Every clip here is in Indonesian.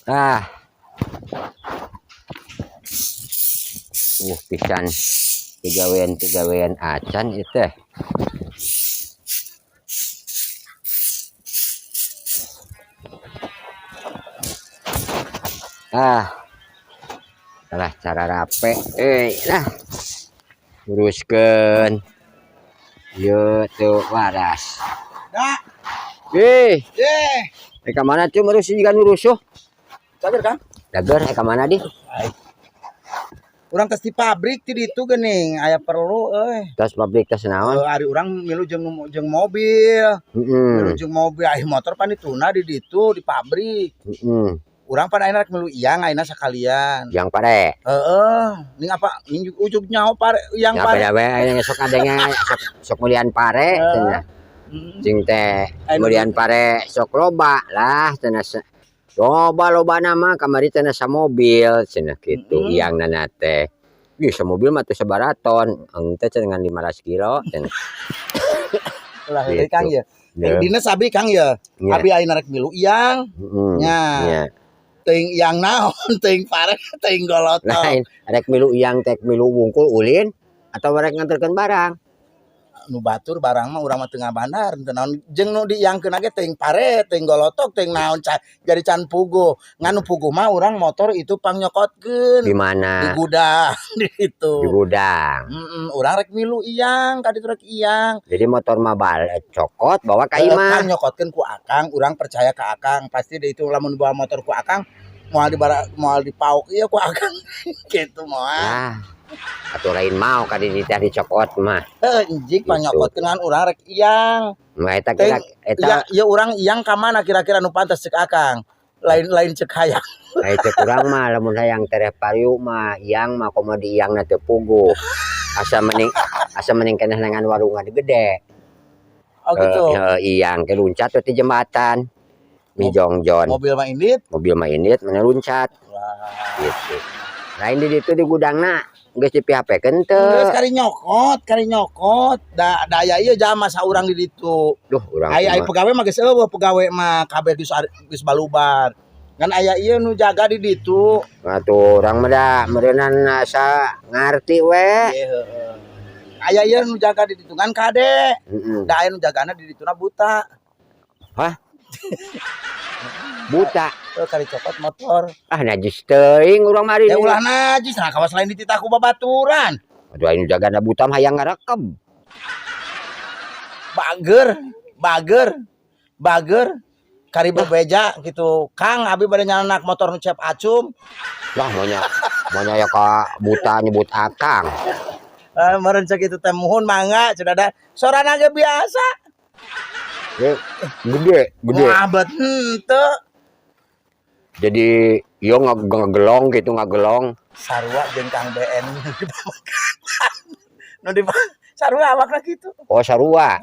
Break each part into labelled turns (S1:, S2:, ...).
S1: Ah, pisan tigawean acan itu. Salah cara rape. Nah, uruskeun. Yo tuh waras.
S2: Dah.
S1: Ka mana tuh urus jigan urusuh?
S2: Cager kan?
S1: Dager ka mana di?
S2: Urang tes di pabrik ti ditu geuning, aya perlu
S1: Tas pabrik tas naon?
S2: Ari urang milu jeung mobil. Milu jeung mobil, motor pan dituna di ditu di pabrik. Urang pan ayeuna rek milu iyang ayeuna sakalian.
S1: Yang pare.
S2: Ning apa ning ujug nyaho pare yang pare.
S1: Ya pare aya sok adanya sok mulian pare cenah. Cing teh mulian pare sok loba lah cenah. Loba nama kamari cenah samobil cenah kitu iyangna teh. Ih samobil mah teh sabaraton, engke cenah 15 kilo cenah.
S2: Lah heuh Kang ya. Dina sabi Kang ya. Abi ayeuna rek milu iyang. Nya. Teuing iyang naon, teuing pare, teuing golotok.
S1: Lain, rek milu iyang teh milu wungkul ulin atau rek nganterkeun barang.
S2: Nu batur barang mah urang mah teu ngabandar teu naon jeung nu diiyangkeun ge teuing pare, teuing golotok, teuing naon jadi can puguh. Nganu puguh mah urang motor itu pangnyokotkeun.
S1: Di mana?
S2: Di gudang di itu.
S1: Di gudang.
S2: Urang rek milu iyang, ka ditu rek iyang.
S1: Jadi motor mah balik cokot bawa ka imah.
S2: Kan nyokotkeun ku Akang, urang percaya ka Akang. Pasti di itu lamun bawa motor ku Akang moal dipauk ieu ku Akang. Kitu moal.
S1: Atuh lain mau ka di teh dicokot mah.
S2: Enjing panyokotkeun ngan urang rek iyang.
S1: Mah eta kira eta.
S2: Ya urang iyang ka mana kira-kira nu pantes ceuk Akang. Lain cek hayang.
S1: Ai cek urang mah lamun hayang tereh pariu mah iyang mah komo di iyangna teu puguh. Asa mending keneh nangan warungan gede.
S2: Oh gitu.
S1: Iyang ke luncat ti jembatan. Mi jongjon.
S2: Mobil mah indit
S1: mana luncat.
S2: Wah.
S1: Gitu. Lain di ditu di gudangna geus dipihapekeun teu.
S2: Geus kari nyokot. Da aya ieu jama saurang di ditu.
S1: Duh, urang.
S2: Aya pegawe mah geus eueuh pegawe mah kabeh geus balubar. Kan aya ieu nu jaga di ditu.
S1: Atuh urang mah da meureunana asa ngarti we.
S2: Aya ieu nu jaga di ditu kan kade. Da aya nu jagana di dituna buta.
S1: Hah? Buta.
S2: Kari copot motor.
S1: Najis teuing urang mari.
S2: Ya ulah najis, nah kawas lain dititah ku babaturan.
S1: Aduh anu jagana buta mah hayang ngarekeb.
S2: Bager. Kari bebeja gitu. Kang abi bade nyalanak motor nu cep acum.
S1: Lah monya ya ka buta nyebut Akang.
S2: Meureun sakitu teh muhun mangga cenah da. Sorana ge biasa.
S1: Gede.
S2: Wah bet henteu.
S1: Jadi yo ngagelong gitu ngagelong.
S2: Sarua jeung Kang BN nu di sarua awakna kitu.
S1: Oh sarua.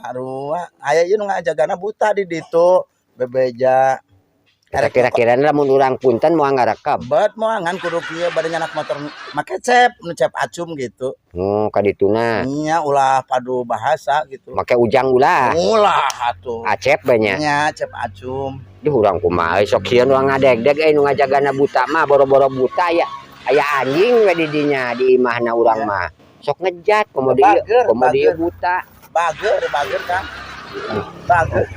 S2: Aya ieu nu ngajagana buta di ditu bebeja.
S1: Kira-kira lamun urang punten moal ngarekeb.
S2: Bet moal ngan kudu kieu bade nyanak motor make cep, nu cep acum gitu.
S1: Ka dituna.
S2: Nya ulah padu bahasa gitu.
S1: Make ujang ulah.
S2: Ulah atuh.
S1: Acep banyak.
S2: Nya cep acum.
S1: Duh urang kumaha sok sieun urang ngadeg-deg nu ngajagana buta mah boro-boro buta ya. Aya anjing we di dinya di imahna urang mah. Sok ngejat komo dieu buta.
S2: Bager kan. Bager.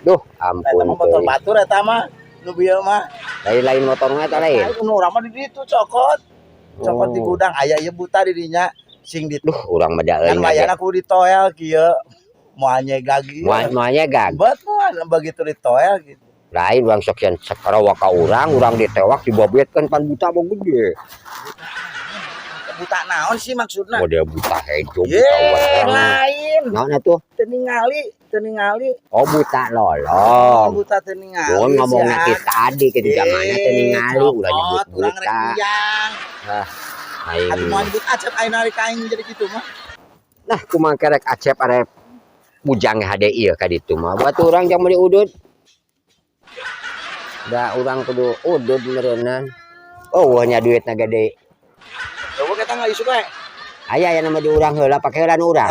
S1: Duh ampun.
S2: Motor batur eta mah. Nu bieu mah.
S1: Lain motor mah eta lain.
S2: Nu urang mah di ditu cokot. Cokot di gudang aya ieu buta di dinya sing ditu.
S1: Duh urang mah da euy.
S2: Kan bayarna kudu ditoel kieu. Moal nyegag ieu.
S1: Moal nyegag.
S2: Bet moal begitu ditoel gitu.
S1: Lain urang sok sieun sakarawa ka urang ditewak dibobetkeun pan buta mah gede.
S2: Buta naon sih maksudna?
S1: Oh dia buta hejo buta
S2: lain.
S1: Naon atuh?
S2: Teu ningali.
S1: Oh buta lolong.
S2: Buta teu ningali.
S1: Oh ngomongna ti tadi ke zamanna teu ningali ulah nyebut buta.
S2: Aing mau nyebut acep ayeuna ari kaing jadi kitu mah.
S1: Nah kumaha kerek acep arek bujang hade ieu ka ditu mah. Buat urang jang meuli udud. Da urang kudu udud meureunnan. Oh nya duitna gede.
S2: Eueuh kita nggak isu we.
S1: Aya aya nama di urang heula pake heula urang.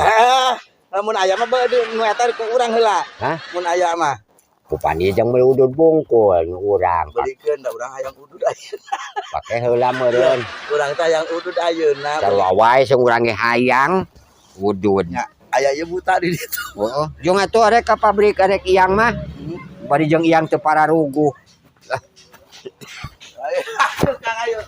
S2: Lamun aya mah beudeung nu eta ku urang heula.
S1: Hah?
S2: Mun aya mah.
S1: Kupani jeung meuli udud bungkul nu urang
S2: Belikeun da urang hayang udud ayeuna.
S1: pake heula meureun.
S2: Urang teh hayang udud ayeuna.
S1: Sarua wae sing urang ge hayang udud.
S2: Nya aya ieu buta di ditu.
S1: Heeh. Jeung atuh arek ka pabrik arek iyang mah. Bari jeung iyang teu pararuguh.
S2: Kang ayo.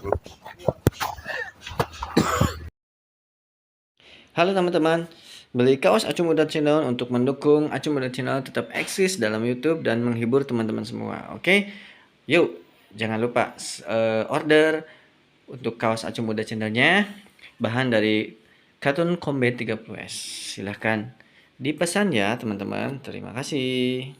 S3: Halo teman-teman, beli kaos Acu Muda Channel untuk mendukung Acu Muda Channel tetap eksis dalam YouTube dan menghibur teman-teman semua. Oke, yuk jangan lupa order untuk kaos Acu Muda Channelnya, bahan dari Katun Combat 30S. Silahkan dipesan ya teman-teman. Terima kasih.